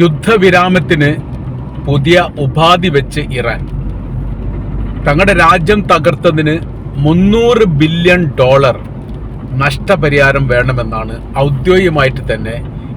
യുദ്ധവിരാമത്തിന് പുതിയ ഉപാധി വെച്ച് ഇറാൻ തങ്ങളുടെ രാജ്യം തകർത്തതിന് $300 ബില്യൺ നഷ്ടപരിഹാരം വേണമെന്നാണ് ഔദ്യോഗികമായിട്ട് തന്നെ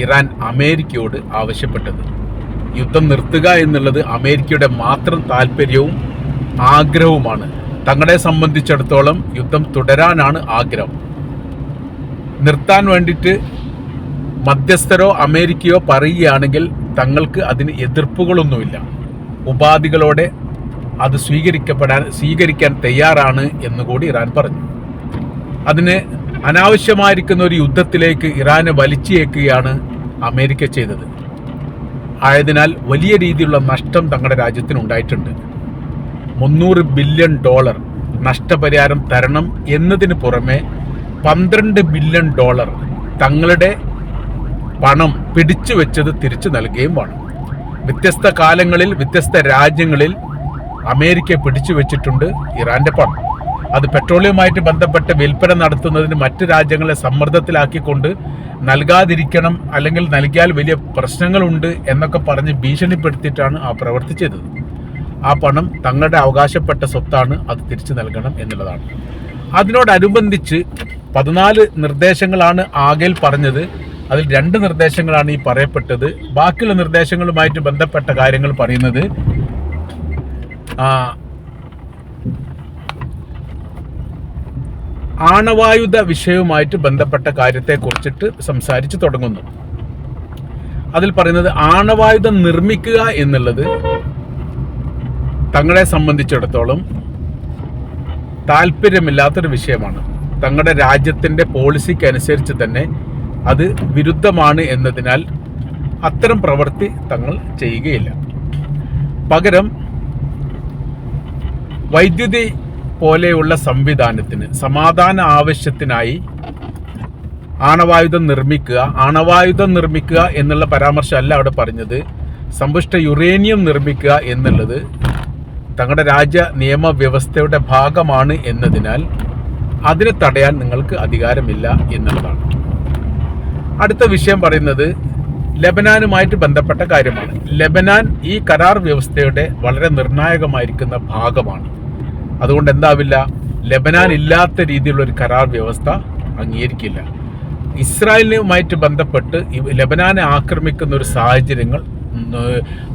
ഇറാൻ അമേരിക്കയോട് ആവശ്യപ്പെട്ടത്. യുദ്ധം നിർത്തുക എന്നുള്ളത് അമേരിക്കയുടെ മാത്രം താല്പര്യവും ആഗ്രഹവുമാണ്. തങ്ങളെ സംബന്ധിച്ചിടത്തോളം യുദ്ധം തുടരാനാണ് ആഗ്രഹം. നിർത്താൻ വേണ്ടിയിട്ട് മധ്യസ്ഥരോ അമേരിക്കയോ പറയുകയാണെങ്കിൽ തങ്ങൾക്ക് അതിന് എതിർപ്പുകളൊന്നുമില്ല. ഉപാധികളോടെ അത് സ്വീകരിക്കാൻ തയ്യാറാണ് എന്നുകൂടി ഇറാൻ പറഞ്ഞു. അതിന് അനാവശ്യമായിരിക്കുന്ന ഒരു യുദ്ധത്തിലേക്ക് ഇറാനെ വലിച്ചേക്കുകയാണ് അമേരിക്ക ചെയ്തത്. ആയതിനാൽ വലിയ രീതിയിലുള്ള നഷ്ടം തങ്ങളുടെ രാജ്യത്തിനുണ്ടായിട്ടുണ്ട്. $300 ബില്യൺ നഷ്ടപരിഹാരം തരണം എന്നതിന് പുറമെ $12 ബില്യൺ തങ്ങളുടെ പണം പിടിച്ചു വെച്ചത് തിരിച്ചു നൽകുകയും വേണം. വ്യത്യസ്ത കാലങ്ങളിൽ വ്യത്യസ്ത രാജ്യങ്ങളിൽ അമേരിക്ക പിടിച്ചു വെച്ചിട്ടുണ്ട് ഇറാന്റെ പണം. അത് പെട്രോളിയവുമായിട്ട് ബന്ധപ്പെട്ട് വിൽപ്പന നടത്തുന്നതിന് മറ്റ് രാജ്യങ്ങളെ സമ്മർദ്ദത്തിലാക്കിക്കൊണ്ട് നൽകാതിരിക്കണം, അല്ലെങ്കിൽ നൽകിയാൽ വലിയ പ്രശ്നങ്ങളുണ്ട് എന്നൊക്കെ പറഞ്ഞ് ഭീഷണിപ്പെടുത്തിയിട്ടാണ് ആ പ്രവൃത്തി ചെയ്തത്. ആ പണം തങ്ങളുടെ അവകാശപ്പെട്ട സ്വത്താണ്, അത് തിരിച്ചു നൽകണം എന്നുള്ളതാണ്. അതിനോടനുബന്ധിച്ച് 14 നിർദ്ദേശങ്ങളാണ് ആകെയിൽ പറഞ്ഞത്. അതിൽ 2 നിർദ്ദേശങ്ങളാണ് ഈ പറയപ്പെട്ടത്. ബാക്കിയുള്ള നിർദ്ദേശങ്ങളുമായിട്ട് ബന്ധപ്പെട്ട കാര്യങ്ങൾ പറയുന്നത് ആണവായുധ വിഷയവുമായിട്ട് ബന്ധപ്പെട്ട കാര്യത്തെ കുറിച്ചിട്ട് സംസാരിച്ച് തുടങ്ങുന്നു. അതിൽ പറയുന്നത് ആണവായുധം നിർമ്മിക്കുക എന്നുള്ളത് തങ്ങളെ സംബന്ധിച്ചിടത്തോളം താല്പര്യമില്ലാത്തൊരു വിഷയമാണ്. തങ്ങളുടെ രാജ്യത്തിൻ്റെ പോളിസിക്ക് അനുസരിച്ച് തന്നെ അത് വിരുദ്ധമാണ് എന്നതിനാൽ അത്തരം പ്രവൃത്തി തങ്ങൾ ചെയ്യുകയില്ല. പകരം വൈദ്യുതി പോലെയുള്ള സംവിധാനത്തിന് സമാധാന ആവശ്യത്തിനായി ആണവായുധം നിർമ്മിക്കുക എന്നുള്ള പരാമർശമല്ല അവിടെ പറഞ്ഞത്. സമ്പുഷ്ട യുറേനിയം നിർമ്മിക്കുക എന്നുള്ളത് തങ്ങളുടെ രാജ്യ നിയമവ്യവസ്ഥയുടെ ഭാഗമാണ് എന്നതിനാൽ അതിനെ തടയാൻ നിങ്ങൾക്ക് അധികാരമില്ല എന്നുള്ളതാണ്. അടുത്ത വിഷയം പറയുന്നത് ലെബനാനുമായിട്ട് ബന്ധപ്പെട്ട കാര്യമാണ്. ലെബനാൻ ഈ കരാർ വ്യവസ്ഥയുടെ വളരെ നിർണായകമായിരിക്കുന്ന ഭാഗമാണ്. അതുകൊണ്ട് എന്താവില്ല, ലെബനാൻ ഇല്ലാത്ത രീതിയിലുള്ള ഒരു കരാർ വ്യവസ്ഥ അംഗീകരിക്കില്ല. ഇസ്രായേലുമായിട്ട് ബന്ധപ്പെട്ട് ലെബനാനെ ആക്രമിക്കുന്ന ഒരു സാഹചര്യങ്ങൾ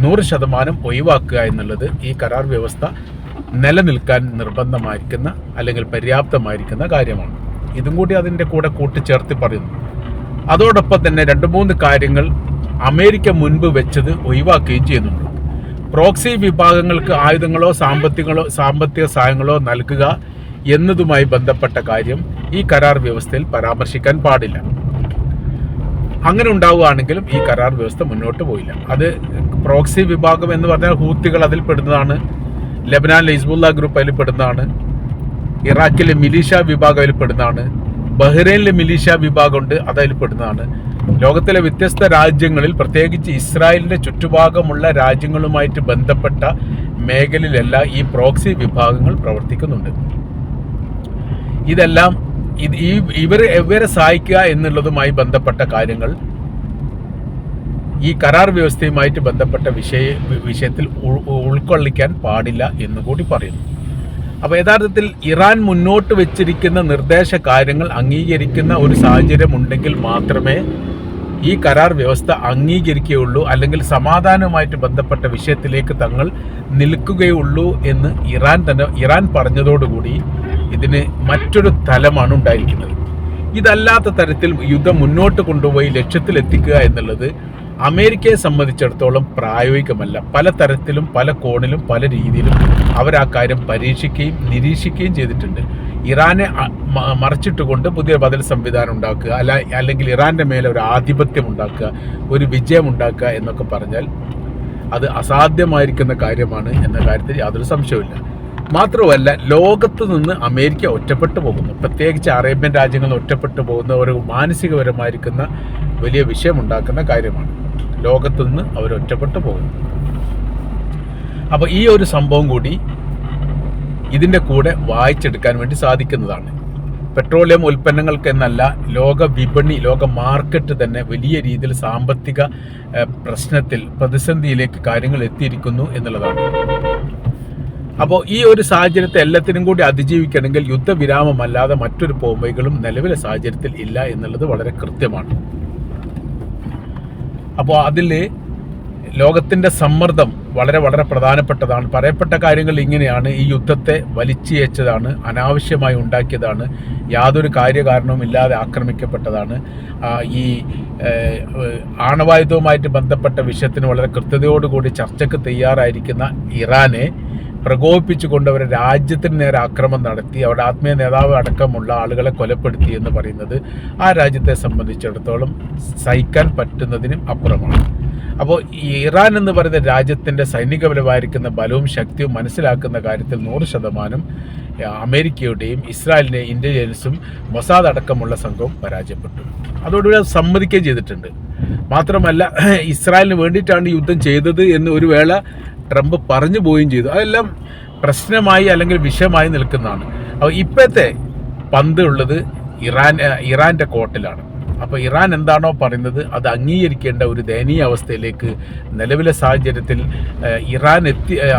100% ഒഴിവാക്കുക എന്നുള്ളത് ഈ കരാർ വ്യവസ്ഥ നിലനിൽക്കാൻ നിർബന്ധമായിരിക്കുന്ന അല്ലെങ്കിൽ പര്യാപ്തമായിരിക്കുന്ന കാര്യമാണ്. ഇതും കൂടി അതിൻ്റെ കൂടെ കൂട്ടിച്ചേർത്ത് പറയുന്നു. അതോടൊപ്പം തന്നെ 2-3 കാര്യങ്ങൾ അമേരിക്ക മുൻപ് വെച്ചത് ഒഴിവാക്കുകയും ചെയ്യുന്നുണ്ട്. പ്രോക്സി വിഭാഗങ്ങൾക്ക് ആയുധങ്ങളോ സാമ്പത്തിക സഹായങ്ങളോ നൽകുക എന്നതുമായി ബന്ധപ്പെട്ട കാര്യം ഈ കരാർ വ്യവസ്ഥയിൽ പരാമർശിക്കാൻ പാടില്ല. അങ്ങനെ ഉണ്ടാവുകയാണെങ്കിലും ഈ കരാർ വ്യവസ്ഥ മുന്നോട്ട് പോയില്ല. അത് പ്രോക്സി വിഭാഗം എന്ന് പറഞ്ഞാൽ ഹൂത്തികൾ അതിൽ പെടുന്നതാണ്, ലെബനാനിലെ ഹിസ്ബുള്ള ഗ്രൂപ്പ് അതിൽ പെടുന്നതാണ്, ഇറാഖിലെ മിലീഷ്യ വിഭാഗം അതിൽ പെടുന്നതാണ്, ബഹ്റൈനിലെ മിലീഷ്യ വിഭാഗമുണ്ട്, അതിൽ പെടുന്നതാണ്. ലോകത്തിലെ വ്യത്യസ്ത രാജ്യങ്ങളിൽ പ്രത്യേകിച്ച് ഇസ്രായേലിന്റെ ചുറ്റുഭാഗമുള്ള രാജ്യങ്ങളുമായിട്ട് ബന്ധപ്പെട്ട മേഖലയിലെല്ലാം ഈ പ്രോക്സി വിഭാഗങ്ങൾ പ്രവർത്തിക്കുന്നുണ്ട്. ഇതെല്ലാം ഇവരെ സഹായിക്കുക എന്നുള്ളതുമായി ബന്ധപ്പെട്ട കാര്യങ്ങൾ ഈ കരാർ വ്യവസ്ഥയുമായിട്ട് ബന്ധപ്പെട്ട വിഷയത്തിൽ ഉൾക്കൊള്ളിക്കാൻ പാടില്ല എന്നുകൂടി പറയുന്നു. അപ്പോൾ യഥാർത്ഥത്തിൽ ഇറാൻ മുന്നോട്ട് വെച്ചിരിക്കുന്ന നിർദ്ദേശ കാര്യങ്ങൾ അംഗീകരിക്കുന്ന ഒരു സാഹചര്യം ഉണ്ടെങ്കിൽ മാത്രമേ ഈ കരാർ വ്യവസ്ഥ അംഗീകരിക്കുകയുള്ളൂ, അല്ലെങ്കിൽ സമാധാനവുമായിട്ട് ബന്ധപ്പെട്ട വിഷയത്തിലേക്ക് തങ്ങൾ നിൽക്കുകയുള്ളൂ എന്ന് ഇറാൻ പറഞ്ഞതോടുകൂടി ഇതിന് മറ്റൊരു തലമാണ് ഉണ്ടായിരിക്കുന്നത്. ഇതല്ലാത്ത തരത്തിൽ യുദ്ധം മുന്നോട്ട് കൊണ്ടുപോയി ലക്ഷ്യത്തിലെത്തിക്കുക എന്നുള്ളത് അമേരിക്കയെ സംബന്ധിച്ചിടത്തോളം പ്രായോഗികമല്ല. പല തരത്തിലും പല കോണിലും പല രീതിയിലും അവർ ആ കാര്യം പരീക്ഷിക്കുകയും നിരീക്ഷിക്കുകയും ചെയ്തിട്ടുണ്ട്. ഇറാനെ മറച്ചിട്ടുകൊണ്ട് പുതിയ ബദൽ സംവിധാനം ഉണ്ടാക്കുക, അല്ലെങ്കിൽ ഇറാൻ്റെ മേലെ ഒരു ആധിപത്യം ഉണ്ടാക്കുക, ഒരു വിജയം ഉണ്ടാക്കുക എന്നൊക്കെ പറഞ്ഞാൽ അത് അസാധ്യമായിരിക്കുന്ന കാര്യമാണ് എന്ന കാര്യത്തിൽ യാതൊരു സംശയവുമില്ല. മാത്രമല്ല, ലോകത്ത് നിന്ന് അമേരിക്ക ഒറ്റപ്പെട്ടു പോകുന്നു, പ്രത്യേകിച്ച് അറേബ്യൻ രാജ്യങ്ങൾ ഒറ്റപ്പെട്ടു പോകുന്ന ഒരു മാനസികപരമായിരിക്കുന്ന വലിയ വിഷയമുണ്ടാക്കുന്ന കാര്യമാണ്. ലോകത്തു നിന്ന് അവർ ഒറ്റപ്പെട്ടു പോകുന്നു. അപ്പോൾ ഈ ഒരു സംഭവം കൂടി ഇതിൻ്റെ കൂടെ വായിച്ചെടുക്കാൻ വേണ്ടി സാധിക്കുന്നതാണ്. പെട്രോളിയം ഉൽപ്പന്നങ്ങൾക്ക് എന്നല്ല, ലോക വിപണി, ലോക മാർക്കറ്റ് തന്നെ വലിയ രീതിയിൽ സാമ്പത്തിക പ്രശ്നത്തിൽ, പ്രതിസന്ധിയിലേക്ക് കാര്യങ്ങൾ എത്തിയിരിക്കുന്നു എന്നുള്ളതാണ്. അപ്പോൾ ഈ ഒരു സാഹചര്യത്തെ എല്ലാത്തിനും കൂടി അതിജീവിക്കണമെങ്കിൽ യുദ്ധവിരാമമല്ലാതെ മറ്റൊരു പോംവഴികളും നിലവിലെ സാഹചര്യത്തിൽ ഇല്ല എന്നുള്ളത് വളരെ കൃത്യമാണ്. അപ്പോൾ അതിൽ ലോകത്തിൻ്റെ സമ്മർദ്ദം വളരെ വളരെ പ്രധാനപ്പെട്ടതാണ്. പറയപ്പെട്ട കാര്യങ്ങൾ ഇങ്ങനെയാണ്: ഈ യുദ്ധത്തെ വലിച്ചിഴച്ചതാണ്, അനാവശ്യമായി ഉണ്ടാക്കിയതാണ്, യാതൊരു കാര്യകാരണവും ഇല്ലാതെ ആക്രമിക്കപ്പെട്ടതാണ്. ഈ ആണവായുധവുമായിട്ട് ബന്ധപ്പെട്ട വിഷയത്തിന് വളരെ കൃത്യതയോടുകൂടി ചർച്ചയ്ക്ക് തയ്യാറായിരിക്കുന്ന ഇറാനെ പ്രകോപിപ്പിച്ചുകൊണ്ട് അവരുടെ രാജ്യത്തിന് നേരെ ആക്രമണം നടത്തി അവരുടെ ആത്മീയ നേതാവ് അടക്കമുള്ള ആളുകളെ കൊലപ്പെടുത്തി എന്ന് പറയുന്നത് ആ രാജ്യത്തെ സംബന്ധിച്ചിടത്തോളം സഹിക്കാൻ പറ്റുന്നതിനും അപ്പുറമാണ്. അപ്പോൾ ഇറാൻ എന്ന് പറയുന്ന രാജ്യത്തിൻ്റെ സൈനികപരമായിരിക്കുന്ന ബലവും ശക്തിയും മനസ്സിലാക്കുന്ന കാര്യത്തിൽ 100% അമേരിക്കയുടെയും ഇസ്രായേലിൻ്റെയും ഇൻ്റലിജൻസും മൊസാദ് അടക്കമുള്ള സംഘവും പരാജയപ്പെട്ടു. അതോടുകൂടി അത് സമ്മതിക്കുകയും ചെയ്തിട്ടുണ്ട്. മാത്രമല്ല, ഇസ്രായേലിന് വേണ്ടിയിട്ടാണ് യുദ്ധം ചെയ്തത് എന്ന് ഒരു വേള ട്രംപ് പറഞ്ഞു പോവുകയും ചെയ്തു. അതെല്ലാം പ്രശ്നമായി അല്ലെങ്കിൽ വിഷയമായി നിൽക്കുന്നതാണ്. അപ്പോൾ ഇപ്പോഴത്തെ പന്ത് ഉള്ളത് ഇറാൻ്റെ കോർട്ടിലാണ്. അപ്പോൾ ഇറാൻ എന്താണോ പറയുന്നത് അത് അംഗീകരിക്കേണ്ട ഒരു ദയനീയ അവസ്ഥയിലേക്ക് നിലവിലെ സാഹചര്യത്തിൽ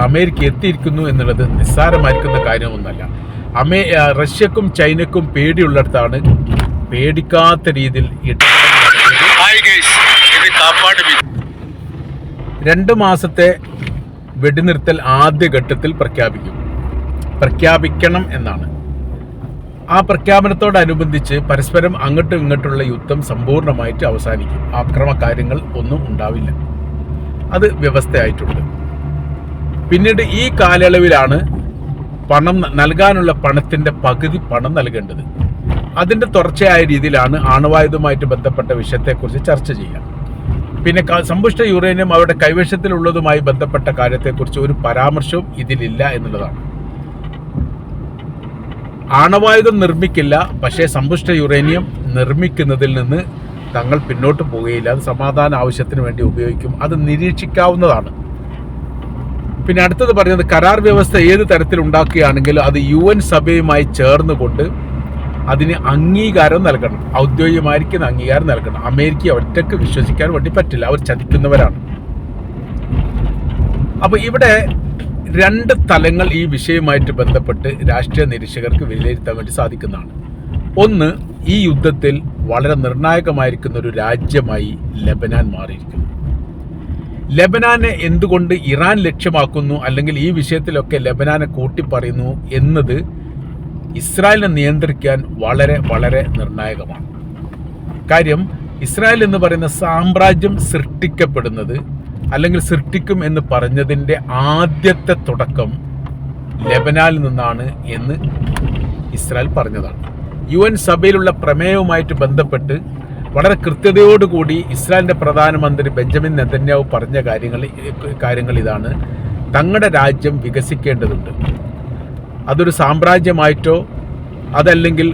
അമേരിക്ക എത്തിയിരിക്കുന്നു എന്നുള്ളത് നിസ്സാരമായിരിക്കുന്ന കാര്യമൊന്നുമല്ല. റഷ്യക്കും ചൈനക്കും പേടിയുള്ളിടത്താണ് പേടിക്കാത്ത രീതിയിൽ 2 മാസത്തെ വെടിനിർത്തൽ ആദ്യഘട്ടത്തിൽ പ്രഖ്യാപിക്കണം എന്നാണ്. ആ പ്രഖ്യാപനത്തോടനുബന്ധിച്ച് പരസ്പരം അങ്ങോട്ടും ഇങ്ങോട്ടുള്ള യുദ്ധം സമ്പൂർണ്ണമായിട്ട് അവസാനിക്കും. ആക്രമകാര്യങ്ങൾ ഒന്നും ഉണ്ടാവില്ല. അത് വ്യവസ്ഥയായിട്ടുണ്ട്. പിന്നീട് ഈ കാലയളവിലാണ് പണം നൽകാനുള്ള പണത്തിൻ്റെ പകുതി പണം നൽകേണ്ടത്. അതിൻ്റെ തുടർച്ചയായ രീതിയിലാണ് ആണവായുധവുമായിട്ട് ബന്ധപ്പെട്ട വിഷയത്തെക്കുറിച്ച് ചർച്ച ചെയ്യുക. പിന്നെ സമ്പുഷ്ട യുറേനിയം അവരുടെ കൈവശത്തിലുള്ളതുമായി ബന്ധപ്പെട്ട കാര്യത്തെക്കുറിച്ച് ഒരു പരാമർശവും ഇതിലില്ല എന്നുള്ളതാണ്. ആണവായുധം നിർമ്മിക്കില്ല, പക്ഷേ സമ്പുഷ്ട യുറേനിയം നിർമ്മിക്കുന്നതിൽ നിന്ന് തങ്ങൾ പിന്നോട്ട് പോവുകയില്ല. അത് സമാധാന ആവശ്യത്തിന് വേണ്ടി ഉപയോഗിക്കും. അത് നിരീക്ഷിക്കാവുന്നതാണ്. പിന്നെ അടുത്തത് പറയുന്നത്, കരാർ വ്യവസ്ഥ ഏത് തരത്തിൽ ഉണ്ടാക്കുകയാണെങ്കിലും അത് UN സഭയുമായി ചേർന്നുകൊണ്ട് അതിന് അംഗീകാരം നൽകണം. ഔദ്യോഗികമായിരിക്കുന്ന അംഗീകാരം നൽകണം. അമേരിക്ക ഒറ്റയ്ക്ക് വിശ്വസിക്കാൻ വേണ്ടി പറ്റില്ല. അവർ ചതിക്കുന്നവരാണ്. അപ്പോൾ ഇവിടെ 2 തലങ്ങൾ ഈ വിഷയവുമായിട്ട് ബന്ധപ്പെട്ട് രാഷ്ട്രീയ നിരീക്ഷകർക്ക് വിലയിരുത്താൻ വേണ്ടി സാധിക്കുന്നതാണ്. ഒന്ന്, ഈ യുദ്ധത്തിൽ വളരെ നിർണായകമായിരിക്കുന്ന ഒരു രാജ്യമായി ലെബനാൻ മാറിയിരിക്കുന്നു. ലെബനാനെ എന്തുകൊണ്ട് ഇറാൻ ലക്ഷ്യമാക്കുന്നു, അല്ലെങ്കിൽ ഈ വിഷയത്തിലൊക്കെ ലെബനാനെ കൂട്ടിപ്പറയുന്നു എന്നത് ഇസ്രായേലിനെ നിയന്ത്രിക്കാൻ വളരെ വളരെ നിർണായകമാണ്. കാര്യം, ഇസ്രായേൽ എന്ന് പറയുന്ന സാമ്രാജ്യം സൃഷ്ടിക്കപ്പെടുന്നത് അല്ലെങ്കിൽ സൃഷ്ടിക്കും എന്ന് പറഞ്ഞതിൻ്റെ ആദ്യത്തെ തുടക്കം ലെബനാനിൽ നിന്നാണ് എന്ന് ഇസ്രായേൽ പറഞ്ഞതാണ്. UN സഭയിലുള്ള പ്രമേയവുമായിട്ട് ബന്ധപ്പെട്ട് വളരെ കൃത്യതയോടുകൂടി ഇസ്രായേലിൻ്റെ പ്രധാനമന്ത്രി ബെഞ്ചമിൻ നെതന്യാഹു പറഞ്ഞ കാര്യങ്ങൾ ഇതാണ്: തങ്ങളുടെ രാജ്യം വികസിക്കേണ്ടതുണ്ട്. അതൊരു സാമ്രാജ്യമായിട്ടോ അതല്ലെങ്കിൽ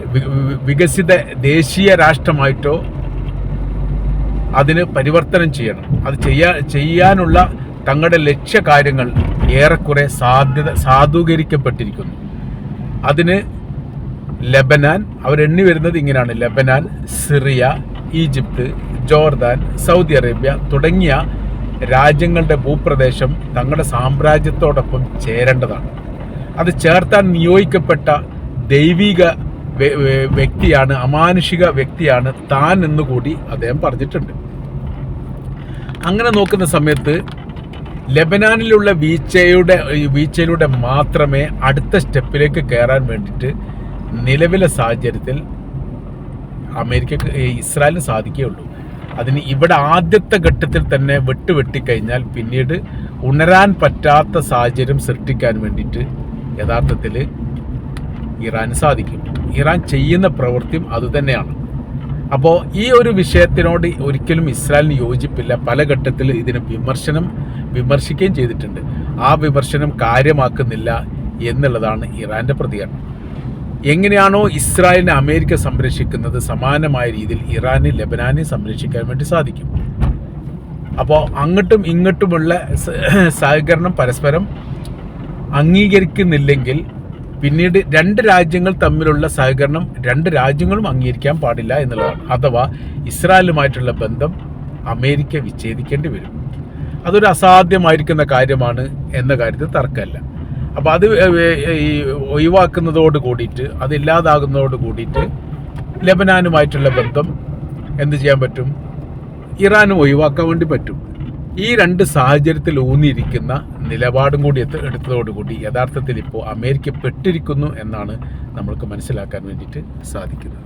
വികസിത ദേശീയ രാഷ്ട്രമായിട്ടോ അതിന് പരിവർത്തനം ചെയ്യണം. അത് ചെയ്യാനുള്ള തങ്ങളുടെ ലക്ഷ്യകാര്യങ്ങൾ ഏറെക്കുറെ സാധൂകരിക്കപ്പെട്ടിരിക്കുന്നു. അതിന് ലെബനാൻ, അവരെണ്ണി വരുന്നത് ഇങ്ങനെയാണ്: Lebanon, Syria, Egypt, Jordan, Saudi Arabia തുടങ്ങിയ രാജ്യങ്ങളുടെ ഭൂപ്രദേശം തങ്ങളുടെ സാമ്രാജ്യത്തോടൊപ്പം ചേരേണ്ടതാണ്. അത് ചേർത്താൻ നിയോഗിക്കപ്പെട്ട ദൈവിക വ്യക്തിയാണ്, അമാനുഷിക വ്യക്തിയാണ് താൻ എന്നുകൂടി അദ്ദേഹം പറഞ്ഞിട്ടുണ്ട്. അങ്ങനെ നോക്കുന്ന സമയത്ത് ലെബനാനിലുള്ള വീഴ്ചയിലൂടെ മാത്രമേ അടുത്ത സ്റ്റെപ്പിലേക്ക് കയറാൻ വേണ്ടിയിട്ട് നിലവിലെ സാഹചര്യത്തിൽ ഇസ്രായേലിന് സാധിക്കുകയുള്ളൂ. അതിന് ഇവിടെ ആദ്യത്തെ ഘട്ടത്തിൽ തന്നെ വെട്ടിക്കഴിഞ്ഞാൽ പിന്നീട് ഉണരാൻ പറ്റാത്ത സാഹചര്യം സൃഷ്ടിക്കാൻ വേണ്ടിയിട്ട് യഥാർത്ഥത്തിൽ ഇറാന് സാധിക്കും. ഇറാൻ ചെയ്യുന്ന പ്രവൃത്തിയും അതുതന്നെയാണ്. അപ്പോൾ ഈ ഒരു വിഷയത്തിനോട് ഒരിക്കലും ഇസ്രായേലിന് യോജിപ്പില്ല. പല ഘട്ടത്തിൽ ഇതിന് വിമർശിക്കുകയും ചെയ്തിട്ടുണ്ട്. ആ വിമർശനം കാര്യമാക്കുന്നില്ല എന്നുള്ളതാണ് ഇറാൻ്റെ പ്രതികരണം. എങ്ങനെയാണോ ഇസ്രായേലിനെ അമേരിക്ക സംരക്ഷിക്കുന്നത്, സമാനമായ രീതിയിൽ ഇറാന് ലെബനാനെ സംരക്ഷിക്കാൻ വേണ്ടി സാധിക്കും. അപ്പോൾ അങ്ങോട്ടും ഇങ്ങോട്ടുമുള്ള സഹകരണം പരസ്പരം അംഗീകരിക്കുന്നില്ലെങ്കിൽ പിന്നീട് രണ്ട് രാജ്യങ്ങൾ തമ്മിലുള്ള സഹകരണം രണ്ട് രാജ്യങ്ങളും അംഗീകരിക്കാൻ പാടില്ല എന്നുള്ളതാണ്. അഥവാ ഇസ്രായേലുമായിട്ടുള്ള ബന്ധം അമേരിക്ക വിച്ഛേദിക്കേണ്ടി വരും. അതൊരു അസാധ്യമായിരിക്കുന്ന കാര്യമാണ് എന്ന കാര്യത്തിൽ തർക്കമല്ല. അപ്പോൾ അത് ഈ ഒഴിവാക്കുന്നതോട് കൂടിയിട്ട്, അതില്ലാതാകുന്നതോട് കൂടിയിട്ട് ലെബനാനുമായിട്ടുള്ള ബന്ധം എന്ത് ചെയ്യാൻ പറ്റും? ഇറാനും ഒഴിവാക്കാൻ വേണ്ടി പറ്റും. ഈ രണ്ട് സാഹചര്യത്തിൽ ഊന്നിയിരിക്കുന്ന നിലപാടും കൂടി എടുത്തതോടുകൂടി യഥാർത്ഥത്തിൽ ഇപ്പോൾ അമേരിക്ക പെട്ടിരിക്കുന്നു എന്നാണ് നമ്മൾക്ക് മനസ്സിലാക്കാൻ വേണ്ടിയിട്ട് സാധിക്കുന്നത്.